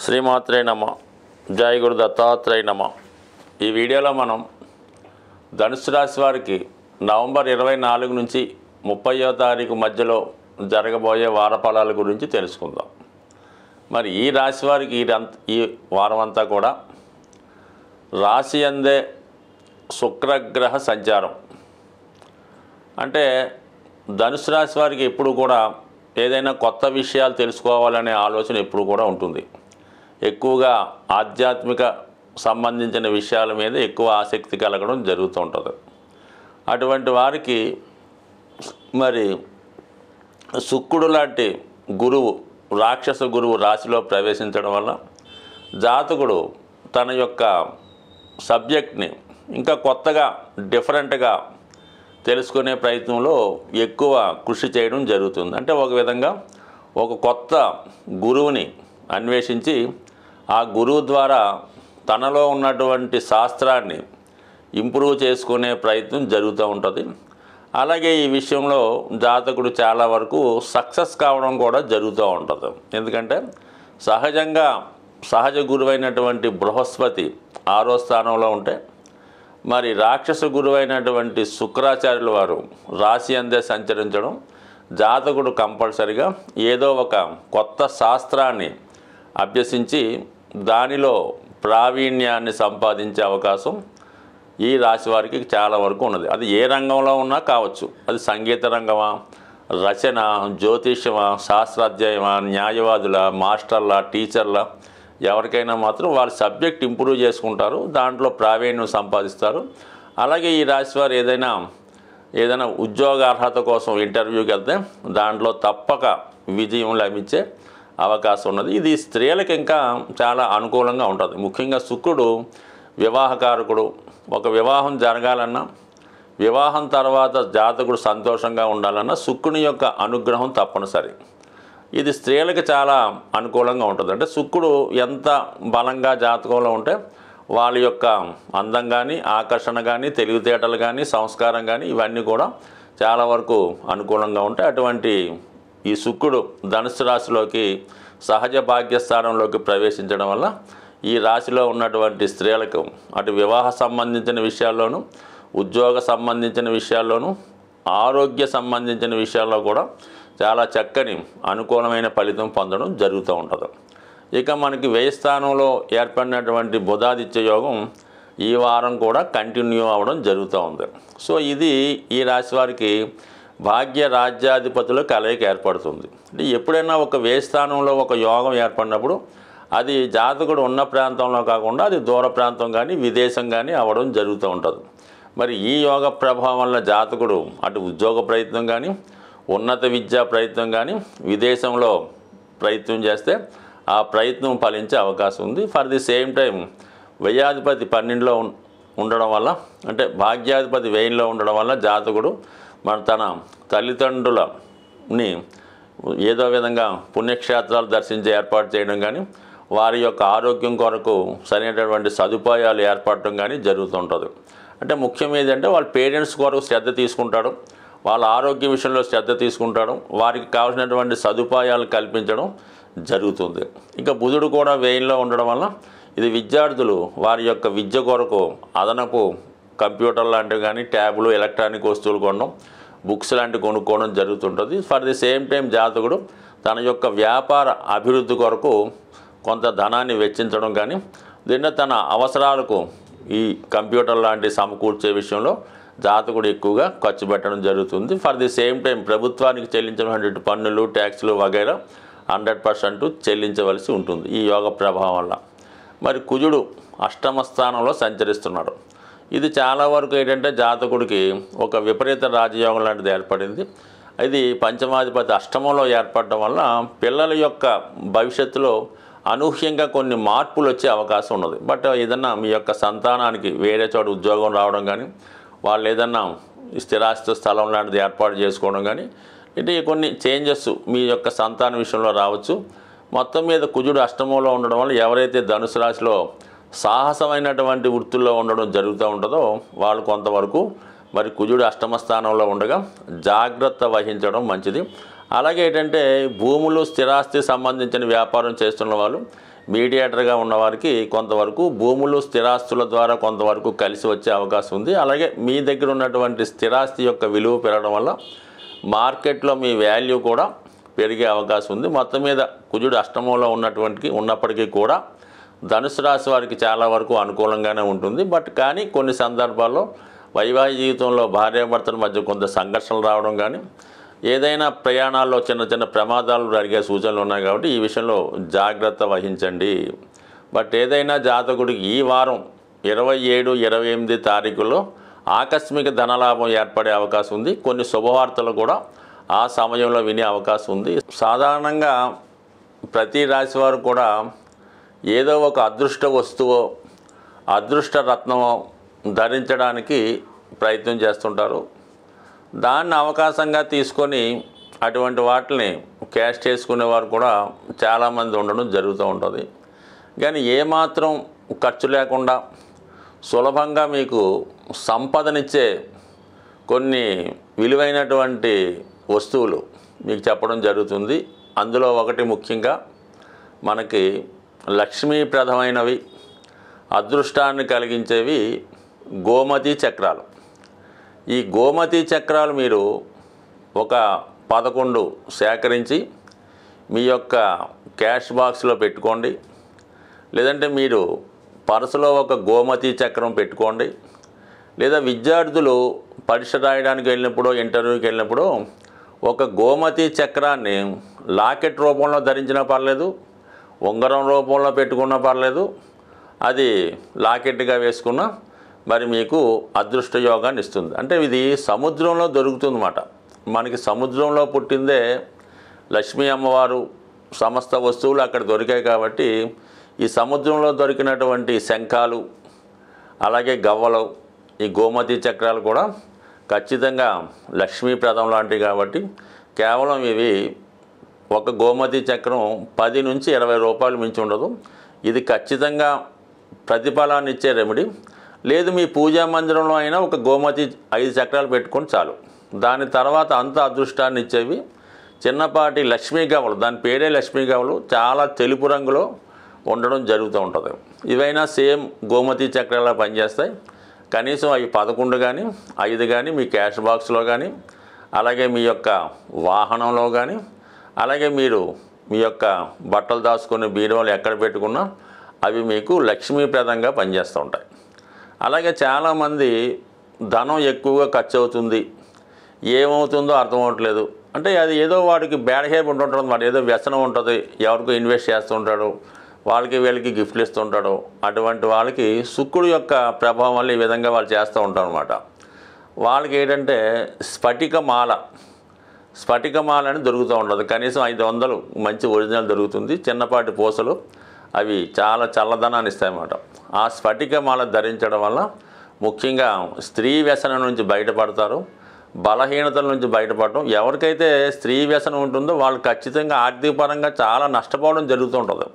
శ్రీమాత్రే నమ. జై గురు దత్తాత్రేయ నమ. ఈ వీడియోలో మనం ధనుసు రాశి వారికి నవంబర్ 24 నుంచి 30వ తారీఖు మధ్యలో జరగబోయే వార ఫలాల గురించి తెలుసుకుందాం. మరి ఈ రాశి వారికి ఈ వారం అంతా కూడా రాశి అందే శుక్రగ్రహ సంచారం. అంటే ధనుసు రాశి వారికి ఎప్పుడు కూడా ఏదైనా కొత్త విషయాలు తెలుసుకోవాలనే ఆలోచన ఎప్పుడు కూడా ఉంటుంది. ఎక్కువగా ఆధ్యాత్మిక సంబంధించిన విషయాల మీద ఎక్కువ ఆసక్తి కలగడం జరుగుతూ ఉంటుంది. అటువంటి వారికి మరి శుక్రుడు లాంటి గురువు, రాక్షస గురువు రాశిలో ప్రవేశించడం వల్ల జాతకుడు తన యొక్క సబ్జెక్ట్ని ఇంకా కొత్తగా డిఫరెంట్గా తెలుసుకునే ప్రయత్నంలో ఎక్కువ కృషి చేయడం జరుగుతుంది. అంటే ఒక విధంగా ఒక కొత్త గురువుని అన్వేషించి ఆ గురువు ద్వారా తనలో ఉన్నటువంటి శాస్త్రాన్ని ఇంప్రూవ్ చేసుకునే ప్రయత్నం జరుగుతూ ఉంటుంది. అలాగే ఈ విషయంలో జాతకుడు చాలా వరకు సక్సెస్ కావడం కూడా జరుగుతూ ఉంటుంది. ఎందుకంటే సహజంగా సహజ గురువైనటువంటి బృహస్పతి 6వ స్థానంలో ఉంటే మరి రాక్షస గురువైనటువంటి శుక్రాచార్యుల వారు రాశి అందే సంచరించడం జాతకుడు కంపల్సరిగా ఏదో ఒక కొత్త శాస్త్రాన్ని అభ్యసించి దానిలో ప్రావీణ్యాన్ని సంపాదించే అవకాశం ఈ రాశి వారికి చాలా వరకు ఉన్నది. అది ఏ రంగంలో ఉన్నా కావచ్చు. అది సంగీత రంగమా, రచన, జ్యోతిష్యమా, శాస్త్రాధ్యాయమా, న్యాయవాదుల, మాస్టర్ల, టీచర్ల, ఎవరికైనా మాత్రం వారి సబ్జెక్ట్ ఇంప్రూవ్ చేసుకుంటారు, దాంట్లో ప్రావీణ్యం సంపాదిస్తారు. అలాగే ఈ రాశి వారు ఏదైనా ఉద్యోగ అర్హత కోసం ఇంటర్వ్యూకి వెళ్తే దాంట్లో తప్పక విజయం లభించే అవకాశం ఉన్నది. ఇది స్త్రీలకు ఇంకా చాలా అనుకూలంగా ఉంటుంది. ముఖ్యంగా శుక్రుడు వివాహకారకుడు. ఒక వివాహం జరగాలన్నా, వివాహం తర్వాత జాతకుడు సంతోషంగా ఉండాలన్నా శుక్రుని యొక్క అనుగ్రహం తప్పనిసరి. ఇది స్త్రీలకు చాలా అనుకూలంగా ఉంటుంది. అంటే శుక్రుడు ఎంత బలంగా జాతకంలో ఉంటే వాళ్ళ యొక్క అందం కానీ, ఆకర్షణ కానీ, తెలివితేటలు కానీ, సంస్కారం కానీ ఇవన్నీ కూడా చాలా వరకు అనుకూలంగా ఉంటాయి. అటువంటి ఈ శుక్రుడు ధనుసు రాశిలోకి సహజ భాగ్యస్థానంలోకి ప్రవేశించడం వల్ల ఈ రాశిలో ఉన్నటువంటి స్త్రీలకు అటు వివాహ సంబంధించిన విషయాల్లోనూ, ఉద్యోగ సంబంధించిన విషయాల్లోనూ, ఆరోగ్య సంబంధించిన విషయాల్లో కూడా చాలా చక్కని అనుకూలమైన ఫలితం పొందడం జరుగుతూ ఉంటుంది. ఇక మనకి వ్యయ స్థానంలో ఏర్పడినటువంటి బుధాదిత్య యోగం ఈ వారం కూడా కంటిన్యూ అవ్వడం జరుగుతూ ఉంది. సో ఇది ఈ రాశి వారికి భాగ్య రాజ్యాధిపతుల కలయిక ఏర్పడుతుంది. అంటే ఎప్పుడైనా ఒక వ్యయ స్థానంలో ఒక యోగం ఏర్పడినప్పుడు అది జాతకుడు ఉన్న ప్రాంతంలో కాకుండా అది దూర ప్రాంతం కానీ, విదేశం కానీ అవ్వడం జరుగుతూ ఉంటుంది. మరి ఈ యోగ ప్రభావం వల్ల జాతకుడు అటు ఉద్యోగ ప్రయత్నం కానీ, ఉన్నత విద్యా ప్రయత్నం కానీ, విదేశంలో ప్రయత్నం చేస్తే ఆ ప్రయత్నం ఫలించే అవకాశం ఉంది. ఫర్ ది సేమ్ టైం వ్యయాధిపతి 12లో ఉండడం వల్ల, అంటే భాగ్యాధిపతి వ్యయంలో ఉండడం వల్ల జాతకుడు తన తల్లిదండ్రులని ఏదో విధంగా పుణ్యక్షేత్రాలు దర్శించి ఏర్పాటు చేయడం కానీ, వారి యొక్క ఆరోగ్యం కొరకు సరైనటువంటి సదుపాయాలు ఏర్పడటం కానీ జరుగుతుంటుంది. అంటే ముఖ్యం ఏంటంటే వాళ్ళ పేరెంట్స్ కొరకు శ్రద్ధ తీసుకుంటాడు, వాళ్ళ ఆరోగ్య విషయంలో శ్రద్ధ తీసుకుంటాడు, వారికి కావాల్సినటువంటి సదుపాయాలు కల్పించడం జరుగుతుంది. ఇంకా బుధుడు కూడా వ్యయంలో ఉండడం వల్ల ఇది విద్యార్థులు వారి యొక్క విద్య కొరకు అదనపు కంప్యూటర్ లాంటివి కానీ, ట్యాబ్లు, ఎలక్ట్రానిక్ వస్తువులు కొనడం, బుక్స్ లాంటివి కొనుక్కోవడం జరుగుతుంటుంది. ఫర్ ది సేమ్ టైం జాతకుడు తన యొక్క వ్యాపార అభివృద్ధి కొరకు కొంత ధనాన్ని వెచ్చించడం కానీ, దీన్ని తన అవసరాలకు ఈ కంప్యూటర్ లాంటి సమకూర్చే విషయంలో జాతకుడు ఎక్కువగా ఖర్చు పెట్టడం జరుగుతుంది. ఫర్ ది సేమ్ టైం ప్రభుత్వానికి చెల్లించినటువంటి పన్నులు, ట్యాక్స్లు వగైరా 100% చెల్లించవలసి ఉంటుంది ఈ యోగ ప్రభావం వల్ల. మరి కుజుడు అష్టమ స్థానంలో సంచరిస్తున్నాడు. ఇది చాలా వరకు ఏంటంటే జాతకుడికి ఒక విపరీత రాజయోగం లాంటిది ఏర్పడింది. ఇది పంచమాధిపతి అష్టమంలో ఏర్పడడం వల్ల పిల్లల యొక్క భవిష్యత్తులో అనూహ్యంగా కొన్ని మార్పులు వచ్చే అవకాశం ఉన్నది. బట్ ఏదన్నా మీ యొక్క సంతానానికి వేరే చోట ఉద్యోగం రావడం కానీ, వాళ్ళు ఏదన్నా స్థిరాస్తి స్థలం లాంటిది ఏర్పాటు చేసుకోవడం కానీ, ఇది కొన్ని చేంజెస్ మీ యొక్క సంతాన విషయంలో రావచ్చు. మొత్తం మీద కుజుడు అష్టమంలో ఉండడం వల్ల ఎవరైతే ధనుసు రాశిలో సాహసమైనటువంటి వృత్తుల్లో ఉండడం జరుగుతూ ఉంటుందో వాళ్ళు కొంతవరకు మరి కుజుడు అష్టమ స్థానంలో ఉండగా జాగ్రత్త వహించడం మంచిది. అలాగే ఏంటంటే భూములు స్థిరాస్తి సంబంధించిన వ్యాపారం చేస్తున్న వాళ్ళు మీడియేటర్గా ఉన్నవారికి కొంతవరకు భూములు స్థిరాస్తుల ద్వారా కొంతవరకు కలిసి వచ్చే అవకాశం ఉంది. అలాగే మీ దగ్గర ఉన్నటువంటి స్థిరాస్తి యొక్క విలువ పెరగడం వల్ల మార్కెట్లో మీ వాల్యూ కూడా పెరిగే అవకాశం ఉంది. మొత్తం మీద కుజుడు అష్టమంలో ఉన్నప్పటికీ కూడా ధనుసు రాశి వారికి చాలా వరకు అనుకూలంగానే ఉంటుంది. కానీ కొన్ని సందర్భాల్లో వైవాహిక జీవితంలో భార్యాభర్తల మధ్య కొంత సంఘర్షణలు రావడం కానీ ఏదైనా ప్రయాణాల్లో చిన్న చిన్న ప్రమాదాలు జరిగే సూచనలు ఉన్నాయి. కాబట్టి ఈ విషయంలో జాగ్రత్త వహించండి. ఏదైనా జాతకుడికి ఈ వారం 27, 28 తారీఖుల్లో ఆకస్మిక ధనలాభం ఏర్పడే అవకాశం ఉంది. కొన్ని శుభవార్తలు కూడా ఆ సమయంలో వినే అవకాశం ఉంది. సాధారణంగా ప్రతి రాశి వారు కూడా ఏదో ఒక అదృష్ట వస్తువో అదృష్ట రత్నమో ధరించడానికి ప్రయత్నం చేస్తుంటారు. దాన్ని అవకాశంగా తీసుకొని అటువంటి వాటిని క్యాష్ చేసుకునేవారు కూడా చాలామంది ఉండడం జరుగుతూ ఉంటుంది. కానీ ఏమాత్రం ఖర్చు లేకుండా సులభంగా మీకు సంపదనిచ్చే కొన్ని విలువైనటువంటి వస్తువులు మీకు చెప్పడం జరుగుతుంది. అందులో ఒకటి ముఖ్యంగా మనకి లక్ష్మీప్రదమైనవి, అదృష్టాన్ని కలిగించేవి గోమతి చక్రాలు. ఈ గోమతి చక్రాలు మీరు ఒక 11 సేకరించి మీ యొక్క క్యాష్ బాక్స్లో పెట్టుకోండి. లేదంటే మీరు పర్సులో ఒక గోమతి చక్రం పెట్టుకోండి. లేదా విద్యార్థులు పరీక్ష రాయడానికి వెళ్ళినప్పుడు, ఇంటర్వ్యూకి వెళ్ళినప్పుడు ఒక గోమతి చక్రాన్ని లాకెట్ రూపంలో ధరించినా పర్లేదు, ఉంగరం రూపంలో పెట్టుకున్నా పర్లేదు, అది లాకెట్గా వేసుకున్నా మరి మీకు అదృష్ట యోగాన్ని ఇస్తుంది. అంటే ఇది సముద్రంలో దొరుకుతుందన్నమాట. మనకి సముద్రంలో పుట్టిందే లక్ష్మీ అమ్మవారు, సమస్త వస్తువులు అక్కడ దొరికాయి. కాబట్టి ఈ సముద్రంలో దొరికినటువంటి శంఖాలు, అలాగే గవ్వలు, ఈ గోమతి చక్రాలు కూడా ఖచ్చితంగా లక్ష్మీప్రదం లాంటివి. కాబట్టి కేవలం ఇవి ఒక గోమతి చక్రం 10 నుంచి 20 రూపాయలు మించి ఉండదు. ఇది ఖచ్చితంగా ప్రతిఫలాన్ని ఇచ్చే రెమెడీ. లేదు మీ పూజా మందిరంలో అయినా ఒక గోమతి 5 చక్రాలు పెట్టుకొని చాలు. దాని తర్వాత అంత అదృష్టాన్ని ఇచ్చేవి చిన్నపాటి లక్ష్మీ గవ్వలు, దాని పేరే లక్ష్మీ గవ్వలు, చాలా తెలుపు రంగులో ఉండడం జరుగుతూ ఉంటుంది. ఇవైనా సేమ్ గోమతి చక్రాలా పనిచేస్తాయి. కనీసం అవి 11 కానీ 5 కానీ మీ క్యాష్ బాక్స్లో కానీ, అలాగే మీ యొక్క వాహనంలో కానీ, అలాగే మీరు మీ యొక్క బట్టలు దాచుకునే బీరువాలు ఎక్కడ పెట్టుకున్నా అవి మీకు లక్ష్మీప్రదంగా పనిచేస్తూ ఉంటాయి. అలాగే చాలామంది ధనం ఎక్కువగా ఖర్చు అవుతుంది, ఏమవుతుందో అర్థం అవ్వట్లేదు. అంటే అది ఏదో వాడికి బ్యాడ్ హ్యాబిట్ ఉంటుంది, వాడు ఏదో వ్యసనం ఉంటుంది, ఎవరికో ఇన్వెస్ట్ చేస్తుంటాడు, వాళ్ళకి వీళ్ళకి గిఫ్ట్లు ఇస్తుంటాడు. అటువంటి వాళ్ళకి శుక్రుడు యొక్క ప్రభావం వల్ల ఈ విధంగా వాళ్ళు చేస్తూ ఉంటారు అన్నమాట. వాళ్ళకి ఏంటంటే స్ఫటికమాల అని దొరుకుతూ ఉంటుంది. కనీసం 500 మంచి ఒరిజినల్ దొరుకుతుంది. చిన్నపాటి పూసలు, అవి చాలా చల్లదనాన్ని ఇస్తాయన్నమాట. ఆ స్ఫటికమాల ధరించడం వల్ల ముఖ్యంగా స్త్రీ వ్యసనం నుంచి బయటపడతారు, బలహీనతల నుంచి బయటపడటం. ఎవరికైతే స్త్రీ వ్యసనం ఉంటుందో వాళ్ళు ఖచ్చితంగా ఆర్థికపరంగా చాలా నష్టపోవడం జరుగుతూ ఉంటుంది.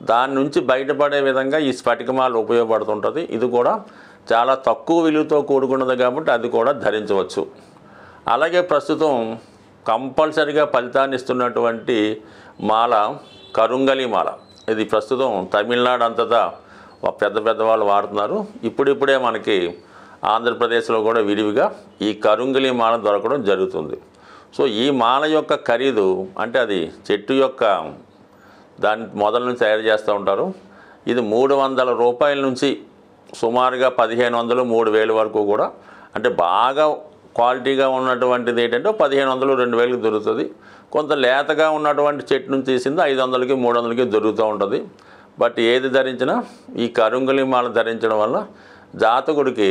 దాని నుంచి బయటపడే విధంగా ఈ స్ఫటికమాల ఉపయోగపడుతుంటుంది. ఇది కూడా చాలా తక్కువ విలువతో కూడుకున్నది కాబట్టి అది కూడా ధరించవచ్చు. అలాగే ప్రస్తుతం కంపల్సరిగా ఫలితాన్ని ఇస్తున్నటువంటి మాల కరుంగలి మాల. ఇది ప్రస్తుతం తమిళనాడు అంతటా పెద్ద వాళ్ళు వాడుతున్నారు. ఇప్పుడిప్పుడే మనకి ఆంధ్రప్రదేశ్లో కూడా విరివిగా ఈ కరుంగలి మాల దొరకడం జరుగుతుంది. సో ఈ మాల యొక్క ఖరీదు అంటే అది చెట్టు యొక్క దాని మొదల నుంచి తయారు చేస్తూ ఉంటారు. ఇది 300 రూపాయల నుంచి సుమారుగా 1500, 3000 వరకు కూడా, అంటే బాగా క్వాలిటీగా ఉన్నటువంటిది ఏంటంటే 1500, 2000కి దొరుకుతుంది. కొంత లేతగా ఉన్నటువంటి చెట్టు నుంచి తీసింది 500కి, 300కి దొరుకుతూ ఉంటుంది. ఏది ధరించినా ఈ కరుంగలి మాల ధరించడం వల్ల జాతకుడికి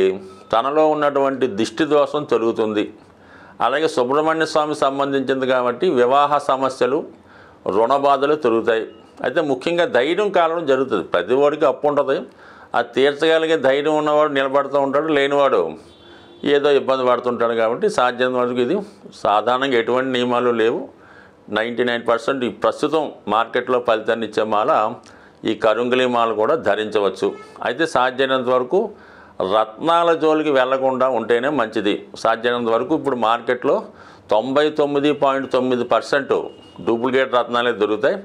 తనలో ఉన్నటువంటి దిష్టి దోషం తొలుగుతుంది. అలాగే సుబ్రహ్మణ్య స్వామి సంబంధించింది కాబట్టి వివాహ సమస్యలు, రుణ బాధలు తొలుగుతాయి. అయితే ముఖ్యంగా ధైర్యం కాలడం జరుగుతుంది. ప్రతి వాడికి అప్పు ఉంటుంది, అది తీర్చగలిగే ధైర్యం ఉన్నవాడు నిలబడుతూ ఉంటాడు, లేనివాడు ఏదో ఇబ్బంది పడుతుంటాడు. కాబట్టి సాధ్యం వరకు ఇది సాధారణంగా ఎటువంటి నియమాలు లేవు. 99% ఈ ప్రస్తుతం మార్కెట్లో ఫలితాన్ని ఇచ్చే మాల ఈ కరుంగలి మాల కూడా ధరించవచ్చు. అయితే సాధ్యమైనంత వరకు రత్నాల జోలికి వెళ్లకుండా ఉంటేనే మంచిది. సాధ్యమైనంత వరకు ఇప్పుడు మార్కెట్లో 99.9% డూప్లికేట్ రత్నాలే దొరుకుతాయి.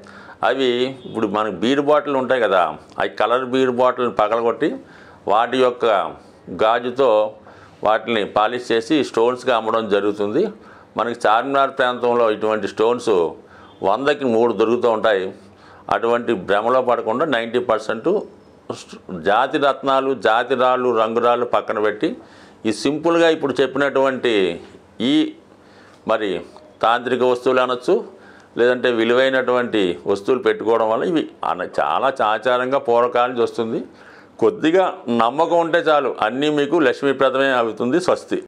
అవి ఇప్పుడు మనకు బీర్ బాటిల్ ఉంటాయి కదా, అవి కలర్ బీర్ బాటిల్ని పగలగొట్టి వాటి యొక్క గాజుతో వాటిని పాలిష్ చేసి స్టోన్స్గా అమ్మడం జరుగుతుంది. మనకి చార్మినార్ ప్రాంతంలో ఇటువంటి స్టోన్స్ 100కి 3 దొరుకుతూ ఉంటాయి. అటువంటి భ్రమలో పడకుండా 90% జాతి రత్నాలు, జాతి రాళ్ళు, రంగురాళ్ళు పక్కన పెట్టి ఈ సింపుల్గా ఇప్పుడు చెప్పినటువంటి ఈ మరి తాంత్రిక వస్తువులు అనొచ్చు, లేదంటే విలువైనటువంటి వస్తువులు పెట్టుకోవడం వల్ల ఇవి చాలా ఆచారంగా పూర్వకాలం నుంచి వస్తుంది. కొద్దిగా నమ్మకం ఉంటే చాలు, అన్నీ మీకు లక్ష్మీప్రదమే అవుతుంది. స్వస్తి.